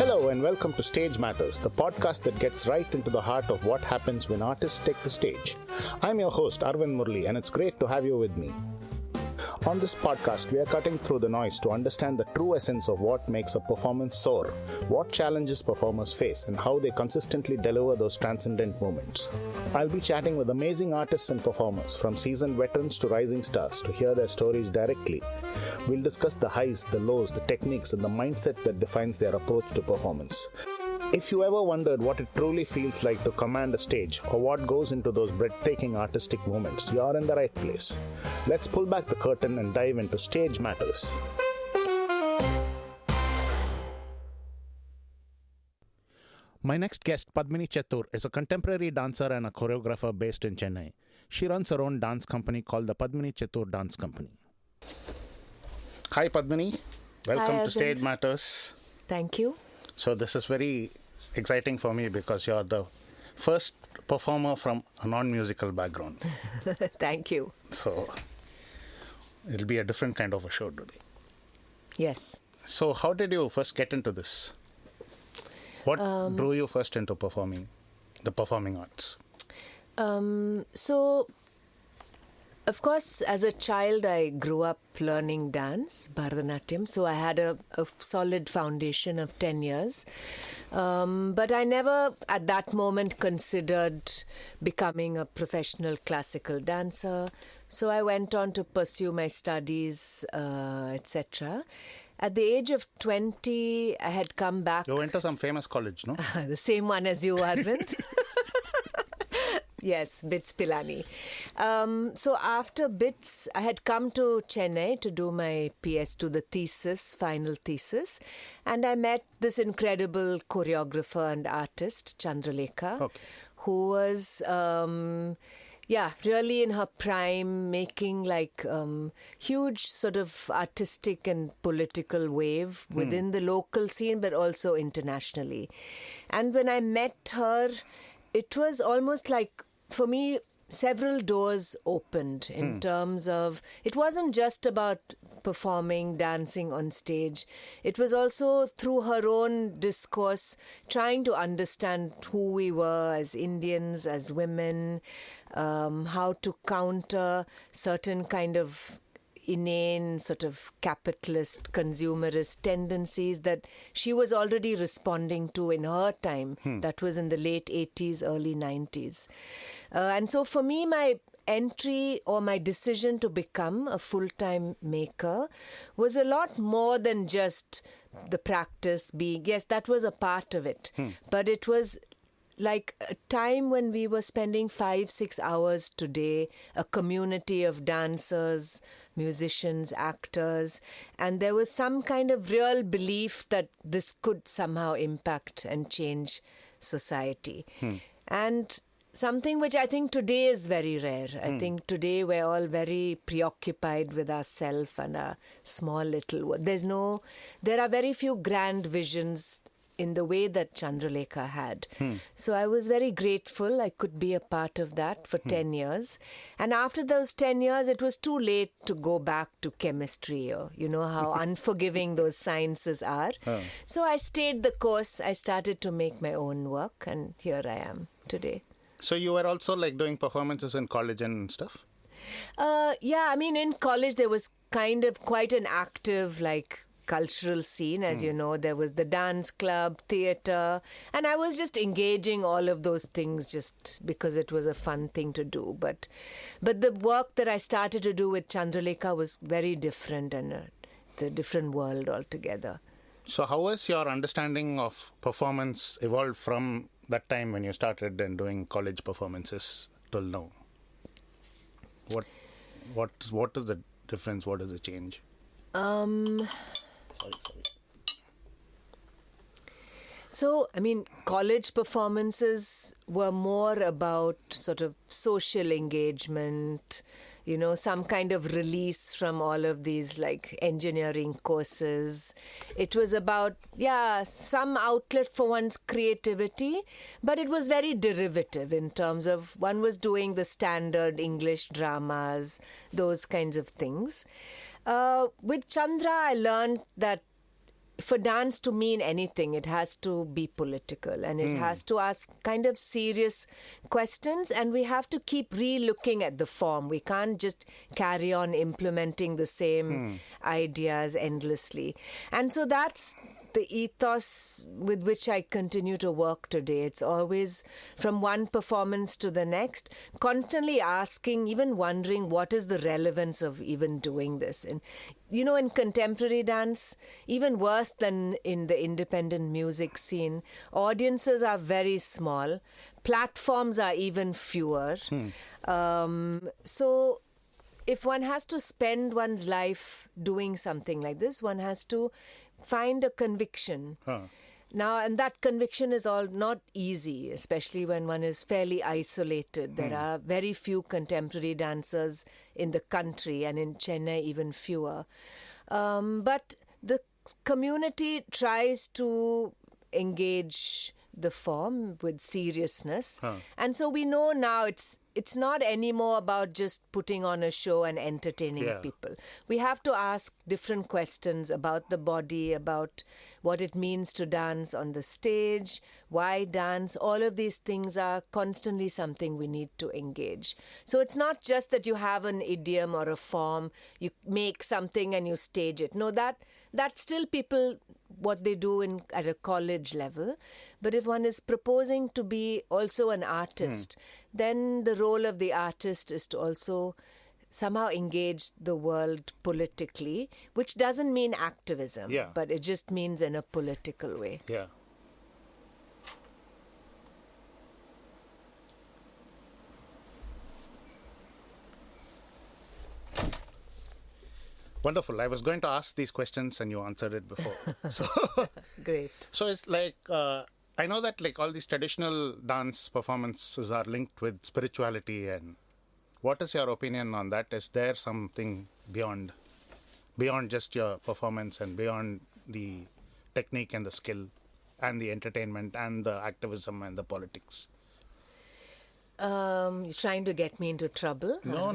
Hello and welcome to Stage Matters, the podcast that gets right into the heart of what happens when artists take the stage. I'm your host, Arvind Murli, and it's great to have you with me. On this podcast, we are cutting through the noise to understand the true essence of what makes a performance soar, what challenges performers face, and how they consistently deliver those transcendent moments. I'll be chatting with amazing artists and performers, from seasoned veterans to rising stars, to hear their stories directly. We'll discuss the highs, the lows, the techniques, and the mindset that defines their approach to performance. If you ever wondered what it truly feels like to command a stage or what goes into those breathtaking artistic moments, you're in the right place. Let's pull back the curtain and dive into Stage Matters. My next guest, Padmini Chettur, is a contemporary dancer and a choreographer based in Chennai. She runs her own dance company called the Padmini Chettur Dance Company. Hi Padmini, welcome to Stage Matters. Thank you. So this is very exciting for me because you're the first performer from a non-musical background. Thank you. So it'll be a different kind of a show today. Yes. So how did you first get into this? What drew you first into the performing arts? Of course, as a child, I grew up learning dance, Bharatanatyam. So I had a solid foundation of 10 years. But I never, at that moment, considered becoming a professional classical dancer. So I went on to pursue my studies, etc. At the age of 20, I had come back. You went to some famous college, no? The same one as you, Arvind. Yes, BITS Pilani. So after BITS, I had come to Chennai to do my PS2, the final thesis. And I met this incredible choreographer and artist, Chandralekha, who was... really in her prime, making huge sort of artistic and political wave within the local scene, but also internationally. And when I met her, it was almost like, for me, several doors opened in terms of, it wasn't just about performing, dancing on stage. It was also through her own discourse, trying to understand who we were as Indians, as women, how to counter certain kind of inane sort of capitalist, consumerist tendencies that she was already responding to in her time. That was in the late 80s, early 90s. And so for me, my entry or my decision to become a full-time maker was a lot more than just the practice being, yes, that was a part of it, but it was like a time when we were spending 5-6 hours today, a community of dancers, musicians, actors, and there was some kind of real belief that this could somehow impact and change society. And something which I think today is very rare. I think today we're all very preoccupied with ourselves and our small little world. There are very few grand visions in the way that Chandralekha had. So I was very grateful I could be a part of that for 10 years. And after those 10 years, it was too late to go back to chemistry, or you know how unforgiving those sciences are. So I stayed the course. I started to make my own work, and here I am today. So you were also doing performances in college and stuff? In college there was kind of quite an active cultural scene, as you know. There was the dance club, theatre, and I was just engaging all of those things just because it was a fun thing to do. But the work that I started to do with Chandralekha was very different, and it's a different world altogether. So how has your understanding of performance evolved from that time when you started and doing college performances till now? What is the difference? What is the change? Sorry. So, college performances were more about sort of social engagement, some kind of release from all of these engineering courses. It was about, some outlet for one's creativity, but it was very derivative in terms of one was doing the standard English dramas, those kinds of things. With Chandra, I learned that for dance to mean anything, it has to be political, and it has to ask kind of serious questions, and we have to keep re-looking at the form. We can't just carry on implementing the same ideas endlessly. And so that's the ethos with which I continue to work today. It's always from one performance to the next, constantly asking, even wondering, what is the relevance of even doing this? And, you know, in contemporary dance, even worse than in the independent music scene, audiences are very small, platforms are even fewer. So if one has to spend one's life doing something like this, one has to find a conviction. Now, and that conviction is all not easy, especially when one is fairly isolated. There are very few contemporary dancers in the country, and in Chennai even fewer. But the community tries to engage the form with seriousness. And so we know now it's not anymore about just putting on a show and entertaining people. We have to ask different questions about the body, about what it means to dance on the stage, why dance. All of these things are constantly something we need to engage. So it's not just that you have an idiom or a form, you make something and you stage it. No, that's still people what they do at a college level. But if one is proposing to be also an artist, then the role of the artist is to also somehow engage the world politically, which doesn't mean activism, but it just means in a political way. Yeah. Wonderful. I was going to ask these questions and you answered it before. So Great. So it's like, I know that like all these traditional dance performances are linked with spirituality, and what is your opinion on that? Is there something beyond just your performance and beyond the technique and the skill and the entertainment and the activism and the politics? You're trying to get me into trouble? No.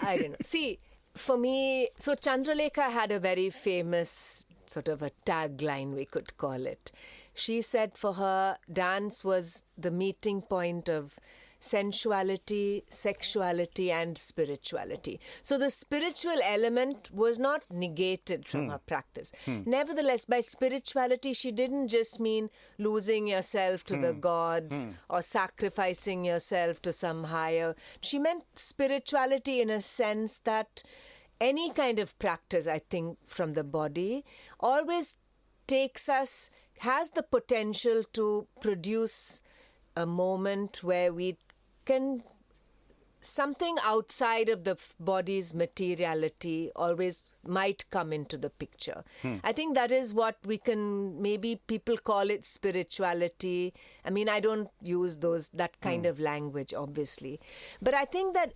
I don't know. See, for me, so Chandralekha had a very famous sort of a tagline, we could call it. She said for her, dance was the meeting point of sensuality, sexuality, and spirituality. So the spiritual element was not negated from her practice. Nevertheless, by spirituality, she didn't just mean losing yourself to the gods or sacrificing yourself to some higher. She meant spirituality in a sense that any kind of practice, I think, from the body always has the potential to produce a moment where we can, something outside of the body's materiality always might come into the picture. I think that is what we can, maybe people call it spirituality. I mean, I don't use that kind of language, obviously. But I think that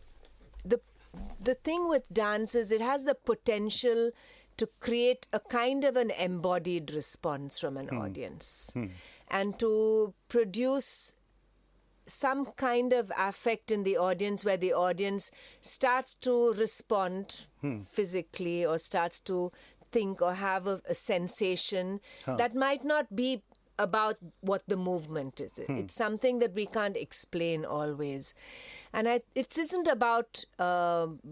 the thing with dance is it has the potential to create a kind of an embodied response from an audience and to produce some kind of affect in the audience where the audience starts to respond physically or starts to think or have a sensation that might not be about what the movement is. It's something that we can't explain always. And it isn't about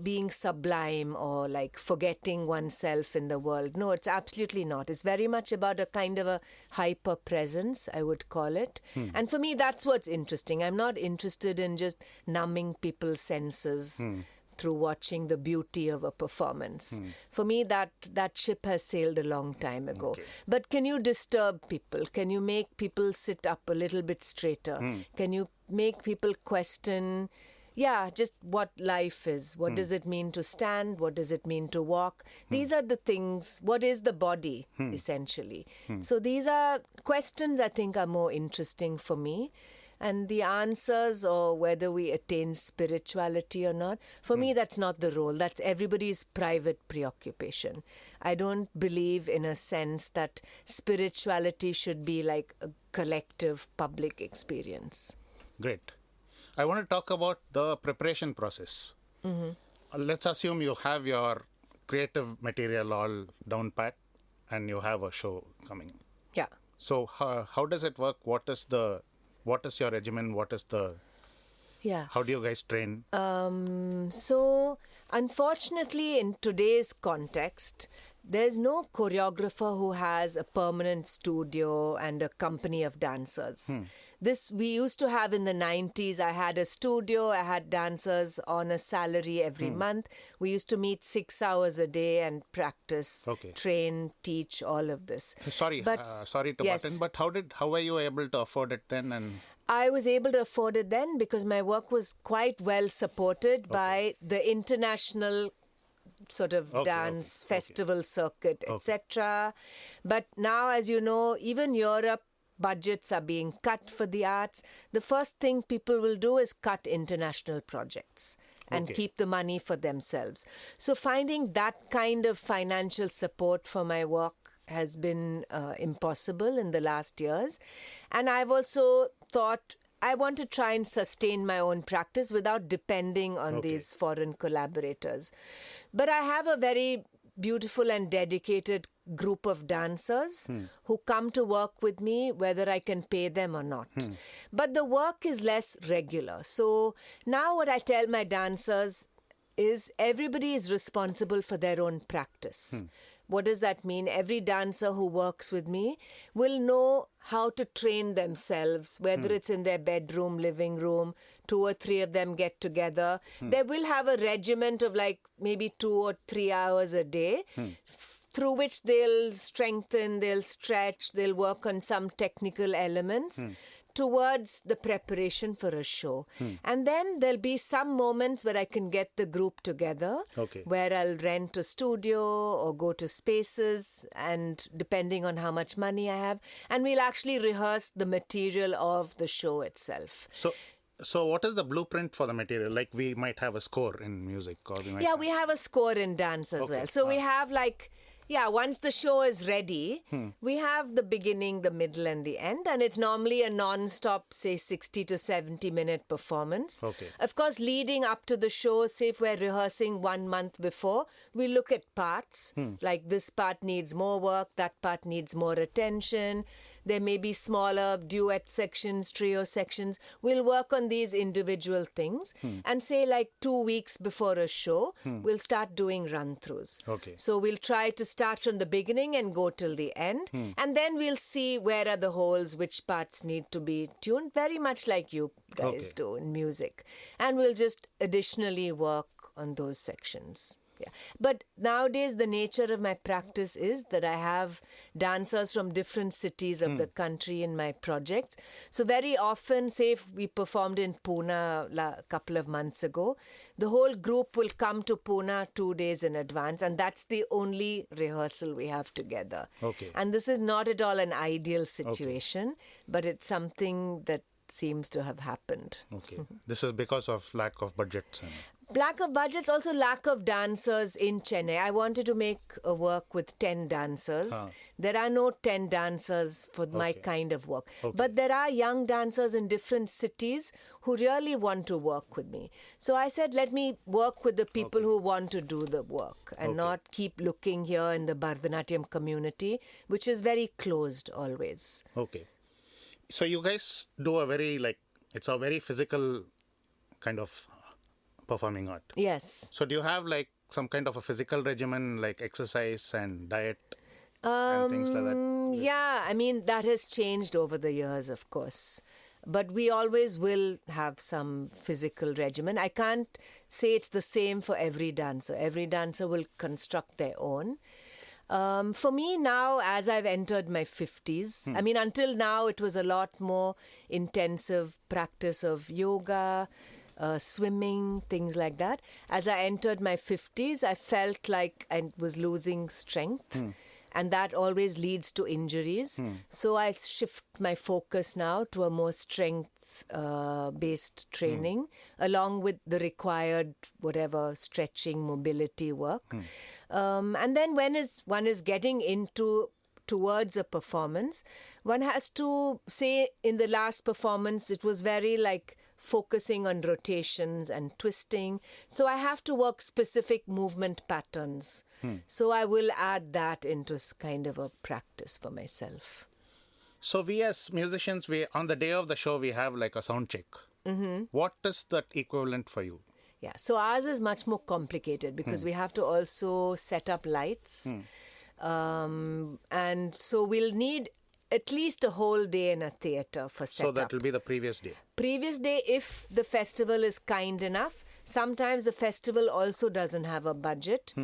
being sublime or like forgetting oneself in the world. No, it's absolutely not. It's very much about a kind of a hyper presence, I would call it. And for me, that's what's interesting. I'm not interested in just numbing people's senses through watching the beauty of a performance. For me, that ship has sailed a long time ago. Okay. But can you disturb people? Can you make people sit up a little bit straighter? Can you make people question, just what life is? What does it mean to stand? What does it mean to walk? These are the things. What is the body, essentially? So these are questions I think are more interesting for me. And the answers, or whether we attain spirituality or not, for me, that's not the role. That's everybody's private preoccupation. I don't believe in a sense that spirituality should be like a collective public experience. Great. I want to talk about the preparation process. Let's assume you have your creative material all down pat and you have a show coming. Yeah. So how does it work? What is your regimen? Yeah. How do you guys train? So, unfortunately, in today's context, there's no choreographer who has a permanent studio and a company of dancers. This we used to have in the 90s. I had a studio, I had dancers on a salary every month. We used to meet 6 hours a day and practice, train, teach, all of this. Sorry to butt in, but how were you able to afford it then? And I was able to afford it then because my work was quite well supported by the international sort of dance festival circuit, etc. But now, as you know, even Europe, budgets are being cut for the arts. The first thing people will do is cut international projects and keep the money for themselves. So finding that kind of financial support for my work has been impossible in the last years. And I've also thought I want to try and sustain my own practice without depending on these foreign collaborators. But I have a very beautiful and dedicated group of dancers who come to work with me, whether I can pay them or not. But the work is less regular. So now what I tell my dancers is everybody is responsible for their own practice. What does that mean? Every dancer who works with me will know how to train themselves, whether it's in their bedroom, living room, 2 or 3 of them get together. They will have a regiment of like maybe 2 or 3 hours a day through which they'll strengthen, they'll stretch, they'll work on some technical elements towards the preparation for a show. And then there'll be some moments where I can get the group together, where I'll rent a studio or go to spaces, and depending on how much money I have, and we'll actually rehearse the material of the show itself. So what is the blueprint for the material? Like we might have a score in music, or we have a score in dance as well. So we have once the show is ready, we have the beginning, the middle, and the end. And it's normally a non-stop, say, 60 to 70-minute performance. Of course, leading up to the show, say if we're rehearsing 1 month before, we look at parts. Like this part needs more work, that part needs more attention. There may be smaller duet sections, trio sections. We'll work on these individual things. And say like 2 weeks before a show, we'll start doing run-throughs. So we'll try to start from the beginning and go till the end. And then we'll see where are the holes, which parts need to be tuned, very much like you guys do in music. And we'll just additionally work on those sections. But nowadays, the nature of my practice is that I have dancers from different cities of the country in my projects. So very often, say if we performed in Pune a couple of months ago, the whole group will come to Pune 2 days in advance, and that's the only rehearsal we have together. And this is not at all an ideal situation, but it's something that seems to have happened. This is because of lack of budgets. Lack of budgets, also lack of dancers in Chennai. I wanted to make a work with 10 dancers. There are no 10 dancers for my kind of work. But there are young dancers in different cities who really want to work with me. So I said, let me work with the people who want to do the work and not keep looking here in the Bharatanatyam community, which is very closed always. So you guys do it's a very physical kind of performing art. Yes. So do you have like some kind of a physical regimen, like exercise and diet and things like that? Yeah, I mean, that has changed over the years, of course. But we always will have some physical regimen. I can't say it's the same for every dancer. Every dancer will construct their own. For me now, as I've entered my 50s, I mean, until now, it was a lot more intensive practice of yoga, swimming, things like that. As I entered my 50s, I felt like I was losing strength. And that always leads to injuries. So I shift my focus now to a more strength-based training, along with the required whatever stretching, mobility work. And then when one is getting towards a performance, one has to say in the last performance, it was very like focusing on rotations and twisting. So I have to work specific movement patterns. So I will add that into kind of a practice for myself. So we as musicians, we on the day of the show, we have like a sound check. What is that equivalent for you? Yeah, so ours is much more complicated because we have to also set up lights. And so we'll need at least a whole day in a theatre for setup. So that will be the previous day. Previous day, if the festival is kind enough. Sometimes the festival also doesn't have a budget.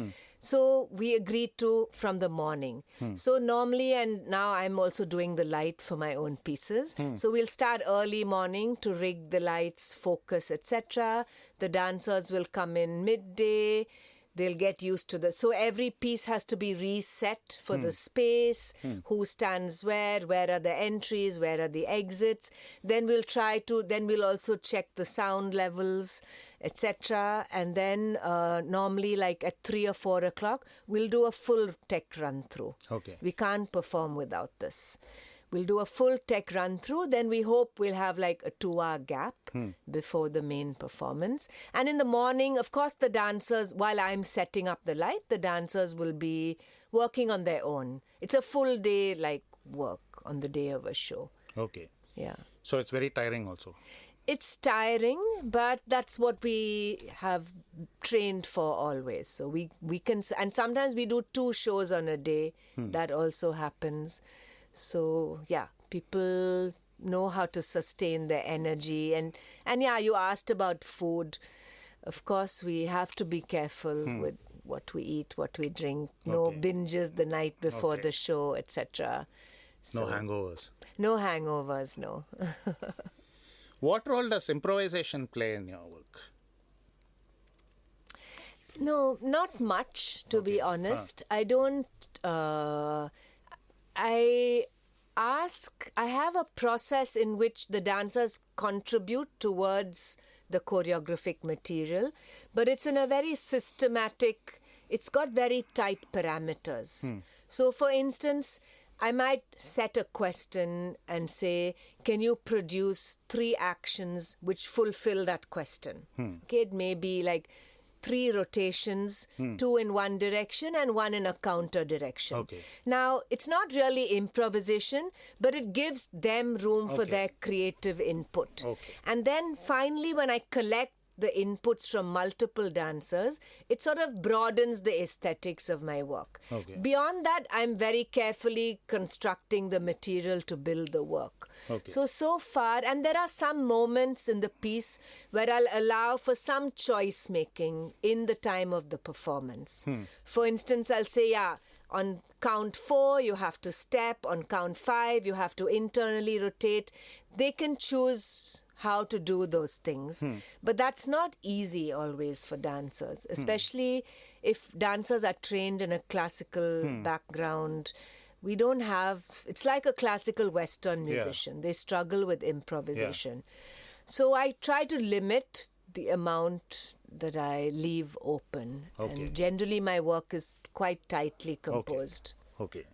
So we agreed to from the morning. So normally, and now I'm also doing the light for my own pieces. So we'll start early morning to rig the lights, focus, etc. The dancers will come in midday. They'll get used to so every piece has to be reset for the space, who stands where are the entries, where are the exits. Then we'll also check the sound levels, etc. And then normally like at 3 or 4 o'clock, we'll do a full tech run through. Okay. We can't perform without this. We'll do a full tech run through. Then we hope we'll have like a 2-hour gap before the main performance. And in the morning, of course, the dancers, while I'm setting up the light, the dancers will be working on their own. It's a full day like work on the day of a show. Okay. Yeah. So it's very tiring also. It's tiring, but that's what we have trained for always. So we can, and sometimes we do 2 shows on a day. That also happens. So, yeah, people know how to sustain their energy. And yeah, you asked about food. Of course, we have to be careful with what we eat, what we drink. No binges the night before the show, etc. No hangovers. No hangovers, no. What role does improvisation play in your work? No, not much, to be honest. I don't... I have a process in which the dancers contribute towards the choreographic material, but it's in a very systematic, it's got very tight parameters. So for instance, I might set a question and say, can you produce 3 actions which fulfill that question? Okay, it may be like 3 rotations, 2 in one direction and 1 in a counter direction. Okay. Now, it's not really improvisation, but it gives them room for their creative input. Okay. And then finally, when I collect the inputs from multiple dancers, it sort of broadens the aesthetics of my work. Okay. Beyond that, I'm very carefully constructing the material to build the work. Okay. So far, and there are some moments in the piece where I'll allow for some choice making in the time of the performance. For instance, I'll say, on count 4, you have to step. On count 5, you have to internally rotate. They can choose how to do those things. But that's not easy always for dancers, especially if dancers are trained in a classical background. We don't have, it's like a classical Western musician. Yeah. They struggle with improvisation. Yeah. So I try to limit the amount that I leave open. Okay. And generally my work is quite tightly composed. Okay.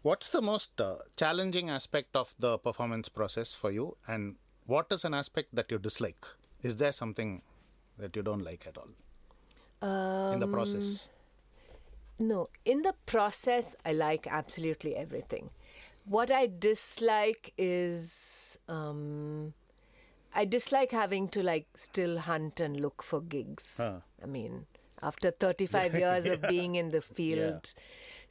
What's the most challenging aspect of the performance process for you, and what is an aspect that you dislike? Is there something that you don't like at all in the process? No, in the process, I like absolutely everything. What I dislike is I dislike having to still hunt and look for gigs. I mean, after 35 years of being in the field. Yeah.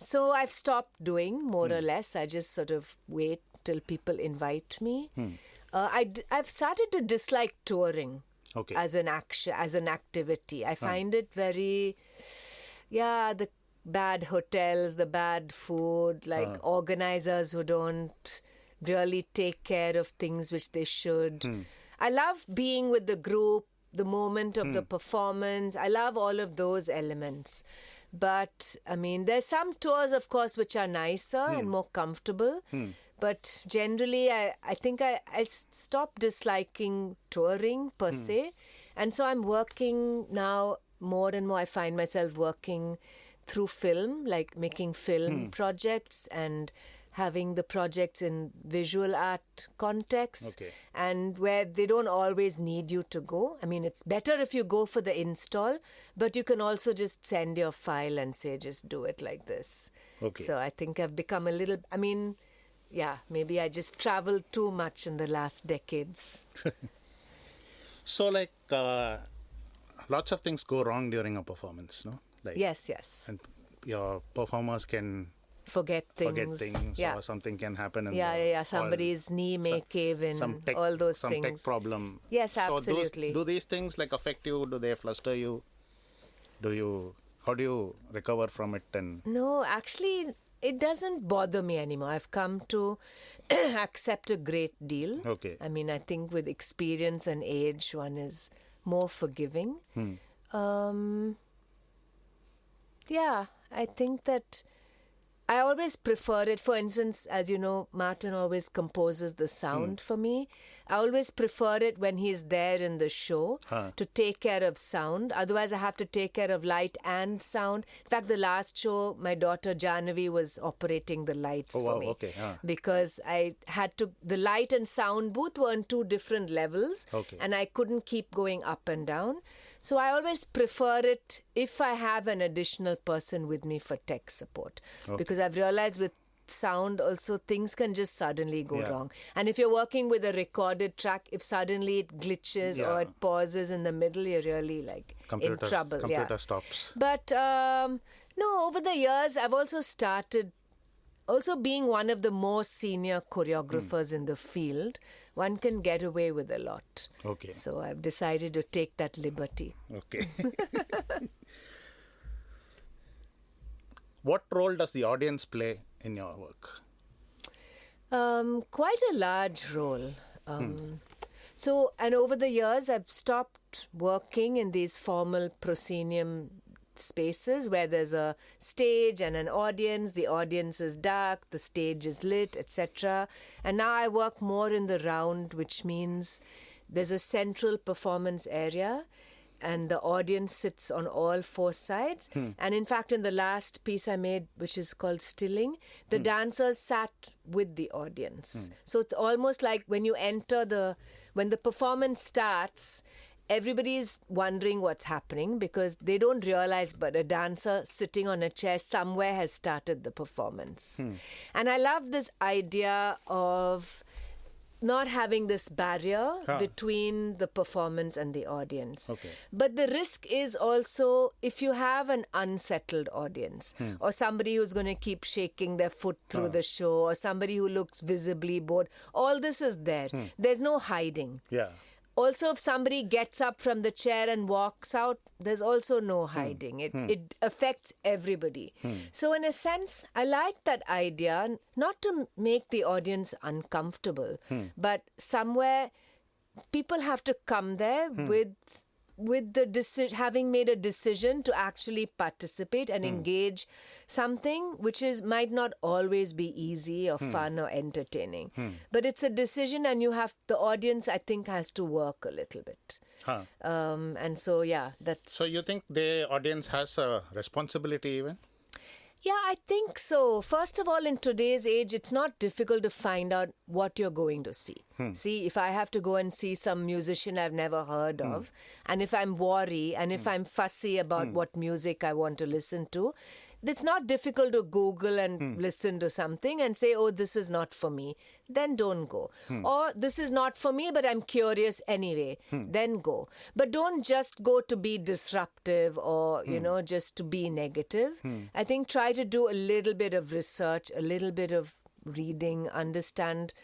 So I've stopped doing, more or less. I just sort of wait till people invite me. I've started to dislike touring as an action, as an activity. I find it very, the bad hotels, the bad food, organizers who don't really take care of things which they should. I love being with the group, the moment of the performance. I love all of those elements. But, I mean, there's some tours, of course, which are nicer and more comfortable. But generally, I think I stopped disliking touring per se. And so I'm working now more and more. I find myself working through film, like making film projects and having the projects in visual art contexts, Okay. and where they don't always need you to go. I mean, it's better if you go for the install, but you can also just send your file and say, just do it like this. Okay. So I think I've become a little, I mean, yeah, maybe I just traveled too much in the last decades. So, like, lots of things go wrong during a performance, no? Like, Yes. and your performers can Forget things. Yeah. or something can happen. In Yeah. Somebody's knee may cave in, all those some things. tech problem. Yes, So absolutely. do these things like affect you? Do they fluster you? How do you recover from it? And No, actually, it doesn't bother me anymore. I've come to accept a great deal. Okay. I mean, I think with experience and age, one is more forgiving. Yeah, I think that I always prefer it. For instance, as you know, Martin always composes the sound for me. I always prefer it when he's there in the show to take care of sound. Otherwise, I have to take care of light and sound. In fact, the last show, my daughter Jahnavi was operating the lights for me. Okay. Because I had to, the light and sound booth were on two different levels. Okay. And I couldn't keep going up and down. So I always prefer it if I have an additional person with me for tech support. Because I've realized with sound also things can just suddenly go wrong. And if you're working with a recorded track, if suddenly it glitches or it pauses in the middle, you're really like in trouble. Computer stops. But no, over the years, I've also started being one of the most senior choreographers in the field. One can get away with a lot. Okay. So I've decided to take that liberty. Okay. What role does the audience play in your work? Quite a large role. So, and over the years, I've stopped working in these formal proscenium spaces where there's a stage and an audience. The audience is dark, the stage is lit, etc. And now I work more in the round, which means there's a central performance area and the audience sits on all four sides. And in fact, in the last piece I made, which is called Stilling, the dancers sat with the audience. So it's almost like when you enter when the performance starts, everybody's wondering what's happening because they don't realize, but a dancer sitting on a chair somewhere has started the performance. And I love this idea of not having this barrier between the performance and the audience. Okay. But the risk is also if you have an unsettled audience or somebody who's going to keep shaking their foot through the show or somebody who looks visibly bored, all this is there. There's no hiding. Yeah. Also, if somebody gets up from the chair and walks out, there's also no hiding. It affects everybody. So in a sense, I like that idea, not to make the audience uncomfortable, but somewhere people have to come there with the having made a decision to actually participate and engage something which might not always be easy or fun or entertaining. But it's a decision and the audience, I think, has to work a little bit. And so, yeah, that's... So you think the audience has a responsibility even? Yeah, I think so. First of all, in today's age, it's not difficult to find out what you're going to see. See, if I have to go and see some musician I've never heard of, and if I'm wary, and if I'm fussy about what music I want to listen to, it's not difficult to Google and listen to something and say, oh, this is not for me. Then don't go. Or this is not for me, but I'm curious anyway. Then go. But don't just go to be disruptive or, just to be negative. I think try to do a little bit of research, a little bit of reading, understand.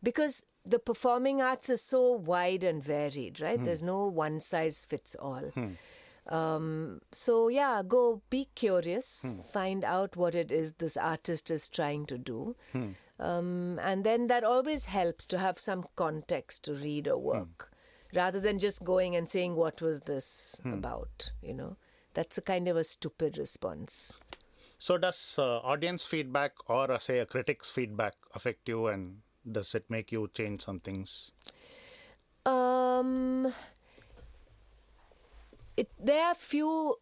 Because the performing arts is so wide and varied, right? There's no one size fits all. So yeah, go be curious, find out what it is this artist is trying to do. And then that always helps to have some context to read or work rather than just going and saying, what was this about? That's a kind of a stupid response. So does audience feedback or say a critic's feedback affect you, and does it make you change some things? There are few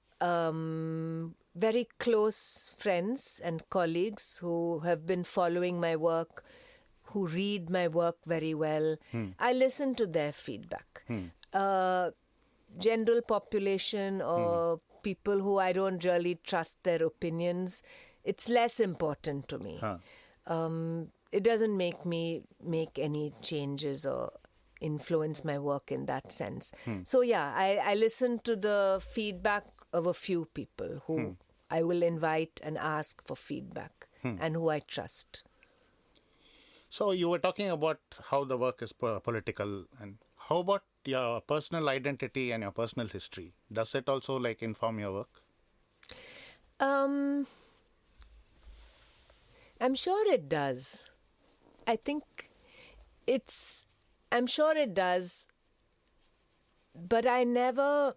very close friends and colleagues who have been following my work, who read my work very well. I listen to their feedback. General population or people who I don't really trust their opinions, it's less important to me. It doesn't make me make any changes or influence my work in that sense. So yeah, I listen to the feedback of a few people who I will invite and ask for feedback and who I trust. So you were talking about how the work is political, and how about your personal identity and your personal history? Does it also like inform your work? I'm sure it does. I'm sure it does, but I never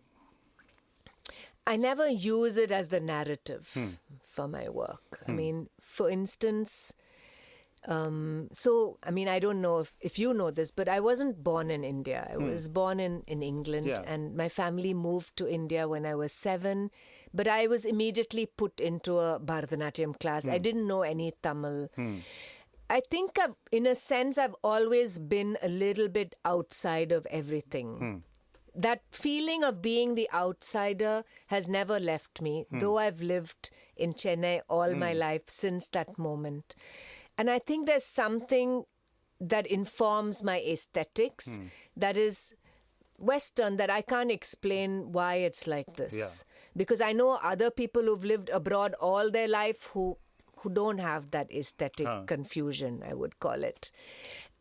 use it as the narrative for my work. I mean, for instance, I don't know if you know this, but I wasn't born in India. I was born in England, and my family moved to India when I was 7. But I was immediately put into a Bharatanatyam class. I didn't know any Tamil. I think in a sense, I've always been a little bit outside of everything. That feeling of being the outsider has never left me, though I've lived in Chennai all my life since that moment. And I think there's something that informs my aesthetics that is Western, that I can't explain why it's like this. Because I know other people who've lived abroad all their life who don't have that aesthetic confusion, I would call it.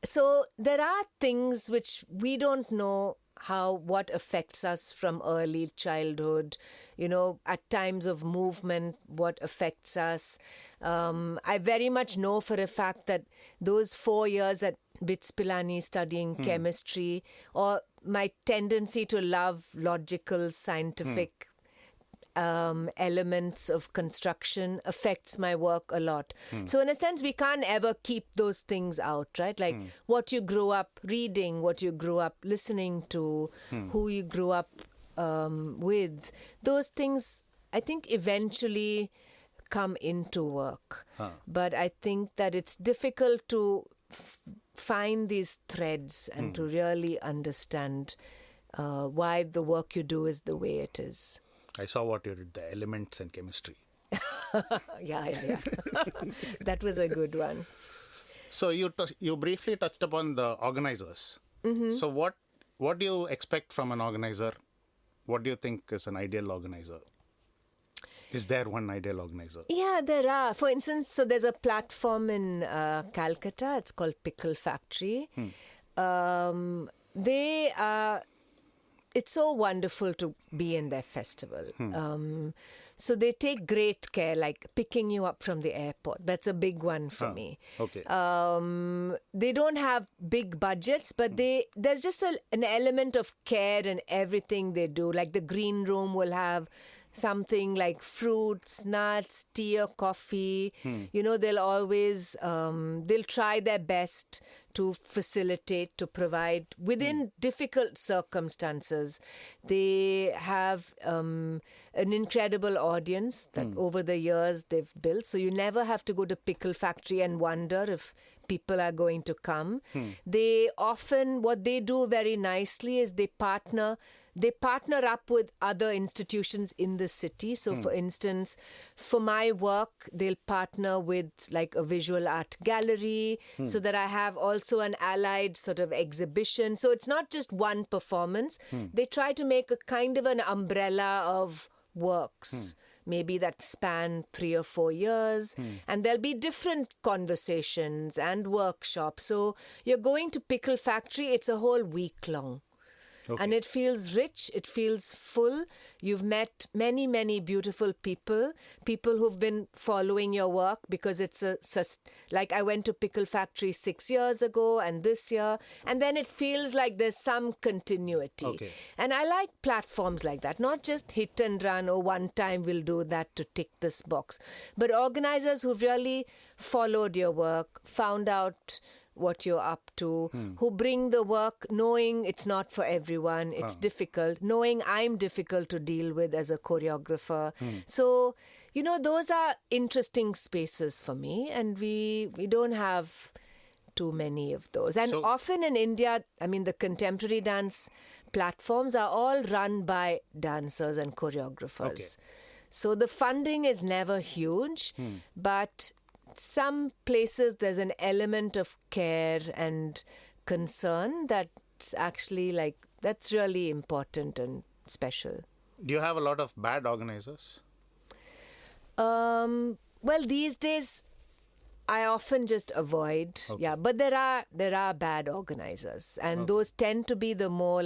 So there are things which we don't know what affects us from early childhood, at times of movement, what affects us. I very much know for a fact that those 4 years at BITS Pilani studying chemistry, or my tendency to love logical, scientific elements of construction affects my work a lot. So in a sense, we can't ever keep those things out, right? Like what you grew up reading, what you grew up listening to, who you grew up with, those things, I think eventually come into work. But I think that it's difficult to find these threads and to really understand why the work you do is the way it is. I saw what you did, the elements and chemistry. Yeah. That was a good one. So you briefly touched upon the organizers. So what do you expect from an organizer? What do you think is an ideal organizer? Is there one ideal organizer? Yeah, there are. For instance, so there's a platform in Calcutta. It's called Pickle Factory. It's so wonderful to be in their festival. So they take great care, like picking you up from the airport. That's a big one for me. Okay. They don't have big budgets, but there's just an element of care in everything they do. Like the green room will have something like fruits, nuts, tea or coffee. They'll always, they'll try their best to facilitate, to provide within difficult circumstances. They have an incredible audience that over the years they've built. So you never have to go to Pickle Factory and wonder if people are going to come. They often, what they do very nicely is they partner up with other institutions in the city. So for instance, for my work, they'll partner with like a visual art gallery so that I have also an allied sort of exhibition. So it's not just one performance. They try to make a kind of an umbrella of works, maybe that span 3 or 4 years, and there'll be different conversations and workshops. So you're going to Pickle Factory, it's a whole week long. Okay. And it feels rich, it feels full. You've met many, many beautiful people who've been following your work because it's like I went to Pickle Factory 6 years ago and this year, and then it feels like there's some continuity. Okay. And I like platforms like that, not just hit and run or one time we'll do that to tick this box, but organizers who've really followed your work, found out what you're up to, who bring the work knowing it's not for everyone, it's difficult, knowing I'm difficult to deal with as a choreographer. So Those are interesting spaces for me, and we don't have too many of those. And often in India, the contemporary dance platforms are all run by dancers and choreographers. Okay. So the funding is never huge, but some places there's an element of care and concern that's actually that's really important and special. Do you have a lot of bad organizers? Well, these days I often just avoid. Okay. Yeah, but there are bad organizers, and those tend to be the more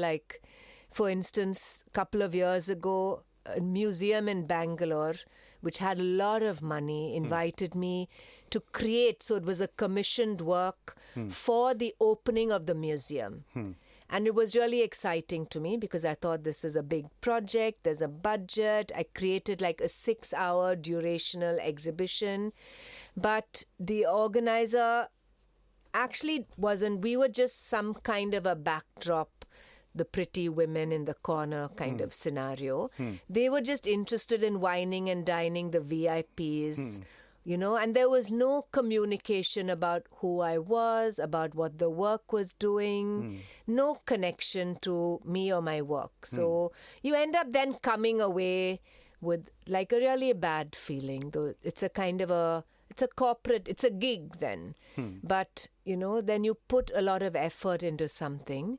for instance, a couple of years ago, a museum in Bangalore, which had a lot of money, invited me to create. So it was a commissioned work for the opening of the museum. And it was really exciting to me because I thought this is a big project, there's a budget. I created a 6-hour durational exhibition. But the organizer actually wasn't, we were just some kind of a backdrop, the pretty women in the corner kind of scenario. They were just interested in wining and dining the VIPs. And there was no communication about who I was, about what the work was doing, no connection to me or my work. So you end up then coming away with a really bad feeling, though it's a kind of it's a corporate, it's a gig then. But, then you put a lot of effort into something.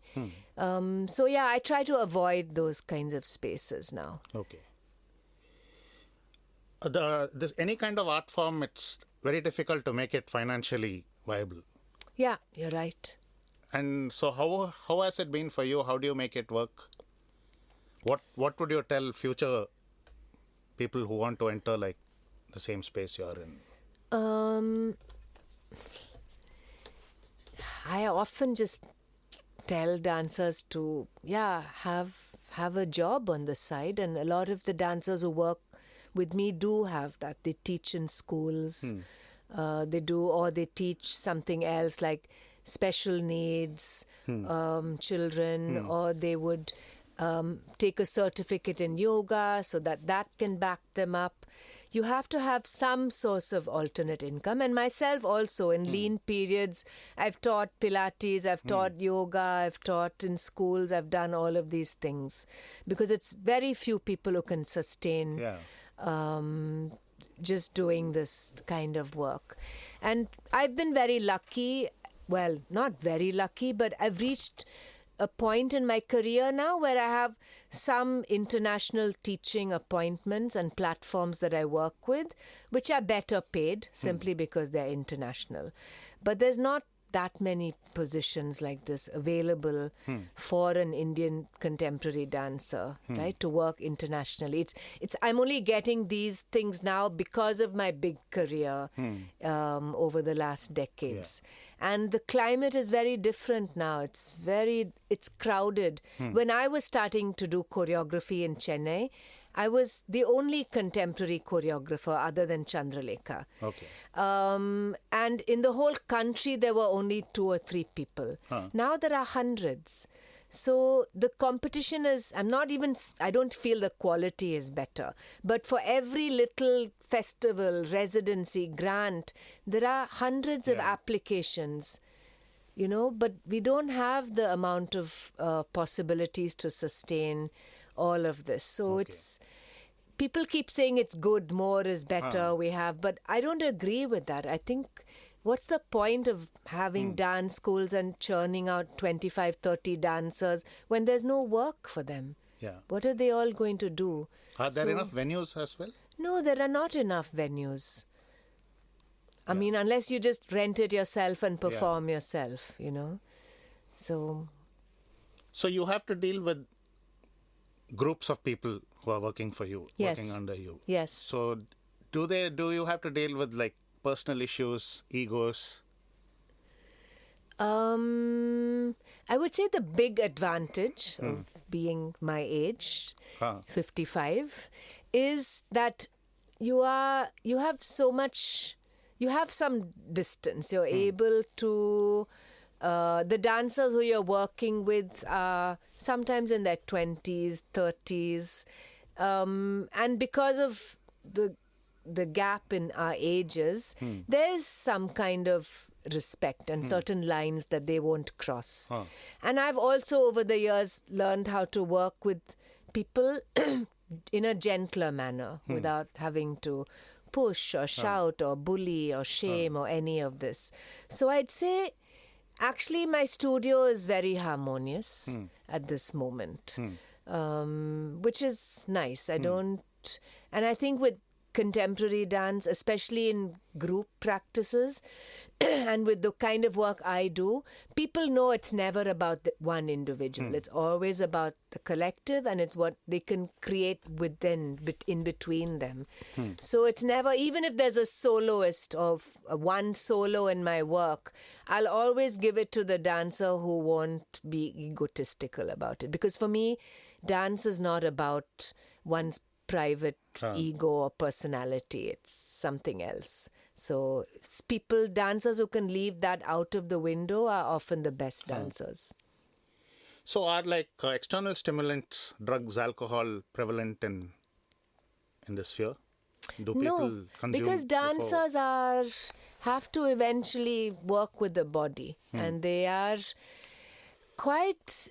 So yeah, I try to avoid those kinds of spaces now. Okay. Any kind of art form, it's very difficult to make it financially viable. Yeah, you're right. And so how has it been for you? How do you make it work? What would you tell future people who want to enter the same space you're in? I often just tell dancers to have a job on the side, and a lot of the dancers who work with me do have that. They teach in schools, they teach something else like special needs children, or they would take a certificate in yoga so that can back them up. You have to have some source of alternate income. And myself also, in lean periods, I've taught Pilates, I've taught yoga, I've taught in schools, I've done all of these things. Because it's very few people who can sustain just doing this kind of work. And I've been very lucky, well, not very lucky, but I've reached a point in my career now where I have some international teaching appointments and platforms that I work with, which are better paid simply because they're international. But there's not that many positions like this available for an Indian contemporary dancer, right, to work internationally. I'm only getting these things now because of my big career over the last decades. And the climate is very different now. It's crowded. When I was starting to do choreography in Chennai, I was the only contemporary choreographer other than Chandralekha. Okay. And in the whole country, there were only 2 or 3 people. Now there are hundreds. So the competition is, I don't feel the quality is better. But for every little festival, residency, grant, there are hundreds of applications. But we don't have the amount of possibilities to sustain all of this. So people keep saying it's good, more is better, but I don't agree with that. I think, what's the point of having dance schools and churning out 25, 30 dancers when there's no work for them? Yeah. What are they all going to do? Are there enough venues as well? No, there are not enough venues. I mean, unless you just rent it yourself and perform yourself, So you have to deal with groups of people who are working for you, working under you. Yes. So do you have to deal with personal issues, egos? I would say the big advantage of being my age, 55, is that you have some distance. You're able to, the dancers who you're working with are sometimes in their 20s, 30s. And because of the the gap in our ages, there's some kind of respect and certain lines that they won't cross. And I've also over the years learned how to work with people in a gentler manner without having to push or shout or bully or shame or any of this. So I'd say actually my studio is very harmonious at this moment, which is nice. And I think with contemporary dance, especially in group practices and with the kind of work I do, people know it's never about the one individual. It's always about the collective, and it's what they can create within, in between them. So it's never, even if there's a soloist or one solo in my work, I'll always give it to the dancer who won't be egotistical about it. Because for me, dance is not about one's private ego or personality. It's something else. So dancers who can leave that out of the window are often the best dancers. So are like external stimulants, drugs, alcohol prevalent in the sphere? Do people consume? Because dancers have to eventually work with the body, and they are quite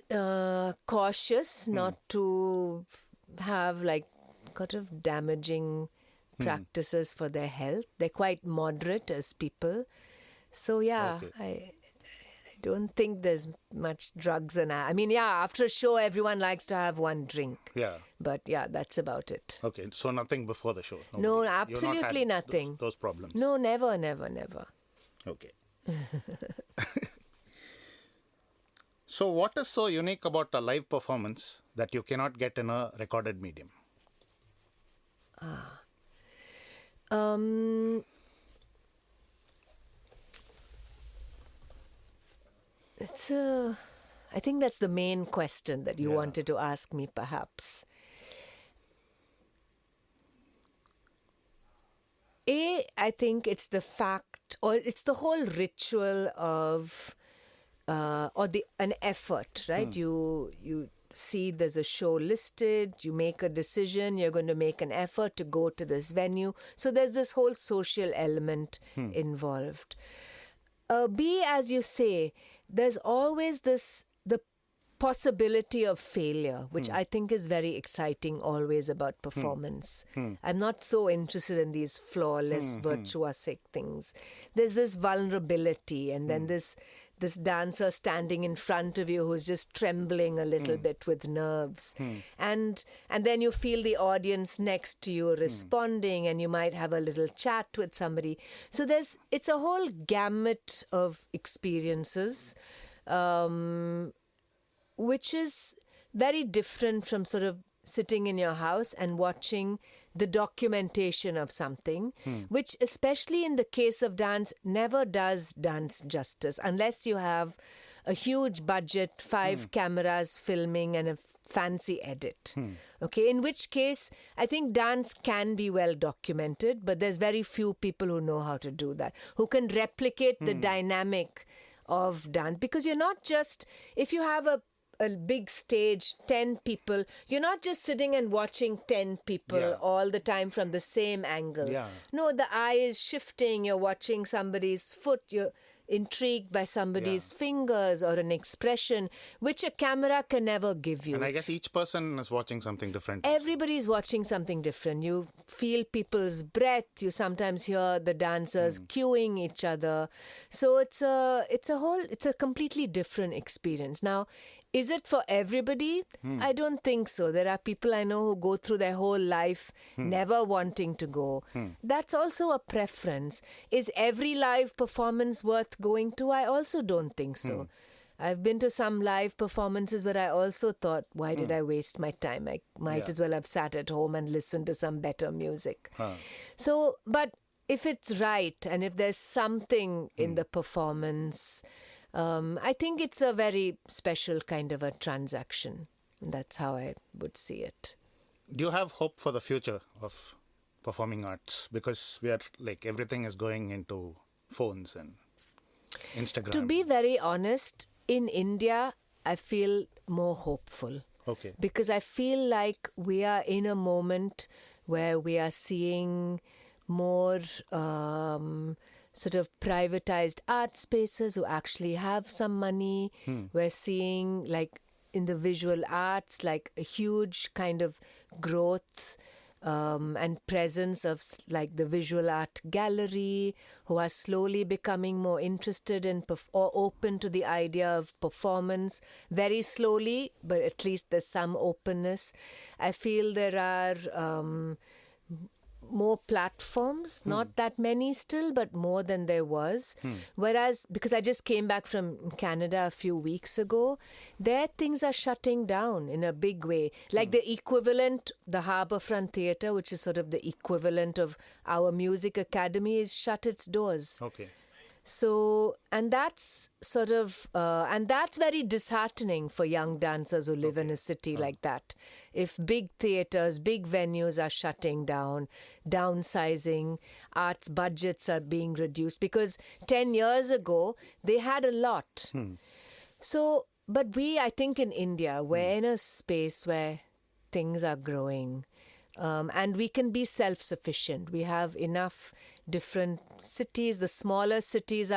cautious not to have like kind of damaging practices for their health. They're quite moderate as people. So I don't think there's much drugs and after a show everyone likes to have one drink. Yeah. But that's about it. Okay, so nothing before the show? No, absolutely nothing. Those problems? No, never. Okay. So what is so unique about a live performance that you cannot get in a recorded medium? I think that's the main question that you wanted to ask me, perhaps. I think it's the fact, or it's the whole ritual of, an effort, right? You see there's a show listed, you make a decision, you're going to make an effort to go to this venue. So there's this whole social element involved. B, as you say, there's always the possibility of failure, which I think is very exciting always about performance. I'm not so interested in these flawless, virtuosic things. There's this vulnerability, and then this dancer standing in front of you who's just trembling a little bit with nerves. And then you feel the audience next to you responding, and you might have a little chat with somebody. So it's a whole gamut of experiences, which is very different from sort of sitting in your house and watching the documentation of something, which, especially in the case of dance, never does dance justice unless you have a huge budget, 5 cameras filming and a fancy edit. Okay, in which case, I think dance can be well documented, but there's very few people who know how to do that, who can replicate the dynamic of dance. Because you're not just, if you have a big stage, 10 people, you're not just sitting and watching 10 people all the time from the same angle. No, the eye is shifting, you're watching somebody's foot, you're intrigued by somebody's fingers or an expression, which a camera can never give you. And I guess each person is watching something different. Everybody's watching something different. You feel people's breath. You sometimes hear the dancers cueing each other. So it's a completely different experience. Now, is it for everybody? I don't think so. There are people I know who go through their whole life never wanting to go. That's also a preference. Is every live performance worth going to? I also don't think so. I've been to some live performances where I also thought, why did I waste my time? I might as well have sat at home and listened to some better music. So, but if it's right and if there's something in the performance, I think it's a very special kind of a transaction. That's how I would see it. Do you have hope for the future of performing arts? Because we are like everything is going into phones and Instagram. To be very honest, in India, I feel more hopeful. Okay. Because I feel like we are in a moment where we are seeing more sort of privatized art spaces who actually have some money. We're seeing, like, in the visual arts, like a huge kind of growth and presence of, like, the visual art gallery, who are slowly becoming more interested in or open to the idea of performance, very slowly, but at least there's some openness. I feel there are more platforms, not that many still, but more than there was. Whereas, because I just came back from Canada a few weeks ago, there things are shutting down in a big way. Like the equivalent, the Harbourfront Theatre, which is sort of the equivalent of our music academy, is shut its doors. Okay. So, and that's sort of, and that's very disheartening for young dancers who live in a city like that. If big theatres, big venues are shutting down, downsizing, arts budgets are being reduced, because 10 years ago, they had a lot. So, but I think in India, we're in a space where things are growing. And we can be self-sufficient. We have enough different cities. The smaller cities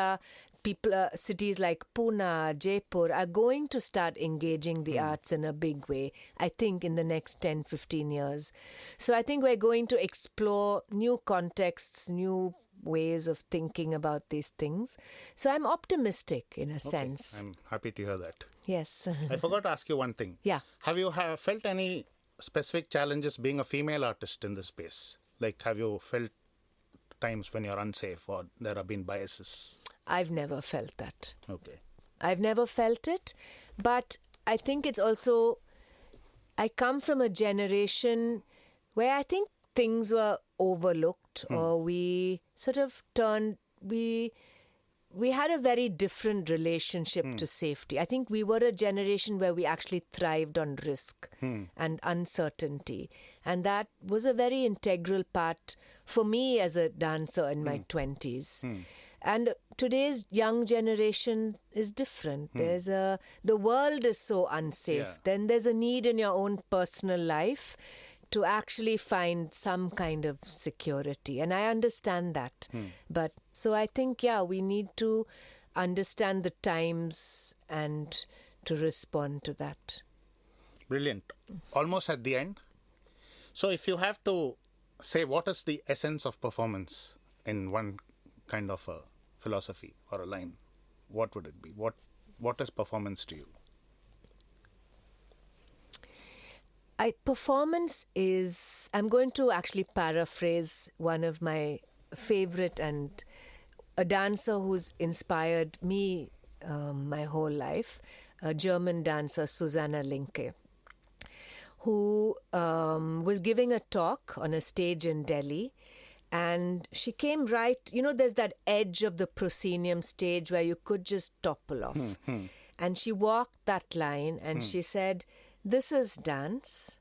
cities like Pune, Jaipur are going to start engaging the arts in a big way, I think, in the next 10, 15 years. So I think we're going to explore new contexts, new ways of thinking about these things. So I'm optimistic in a sense. I'm happy to hear that. Yes. I forgot to ask you one thing. Yeah. Have you felt any specific challenges being a female artist in this space? Like, have you felt times when you're unsafe or there have been biases? I've never felt that. Okay. I've never felt it, but I think it's also, I come from a generation where I think things were overlooked or we sort of we had a very different relationship to safety. I think we were a generation where we actually thrived on risk and uncertainty. And that was a very integral part for me as a dancer in my 20s. And today's young generation is different. The world is so unsafe. Yeah. Then there's a need in your own personal life to actually find some kind of security. And I understand that. But so I think, we need to understand the times and to respond to that. Brilliant. Almost at the end. So if you have to say what is the essence of performance in one kind of a philosophy or a line, what would it be? What is performance to you? Performance is, I'm going to actually paraphrase one of my favorite and a dancer who's inspired me my whole life, a German dancer, Chandralekha, who was giving a talk on a stage in Delhi. And she came right, there's that edge of the proscenium stage where you could just topple off. And she walked that line and she said, "This is dance.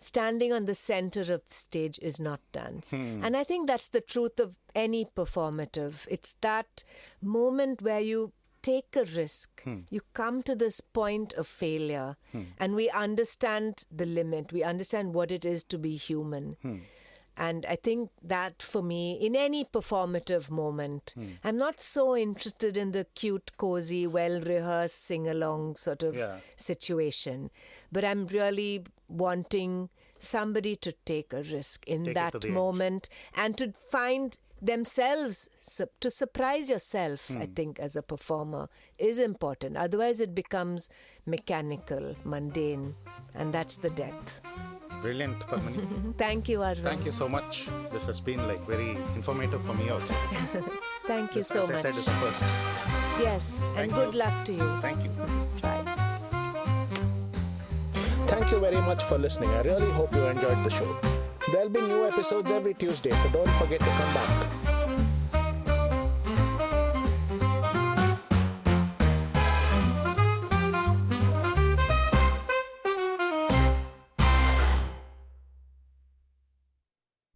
Standing on the center of the stage is not dance." And I think that's the truth of any performative. It's that moment where you take a risk. You come to this point of failure and we understand the limit. We understand what it is to be human. And I think that for me, in any performative moment, I'm not so interested in the cute, cozy, well-rehearsed, sing-along sort of situation. But I'm really wanting somebody to take a risk in that moment and to find themselves, to surprise yourself, I think, as a performer is important. Otherwise, it becomes mechanical, mundane, and that's the death. Brilliant, Padmini. Thank you, Arvind. Thank you so much. This has been very informative for me also. Thank you so much. As I said, is the first. Yes, and good luck to you. Thank you. Bye. Thank you very much for listening. I really hope you enjoyed the show. There'll be new episodes every Tuesday, so don't forget to come back.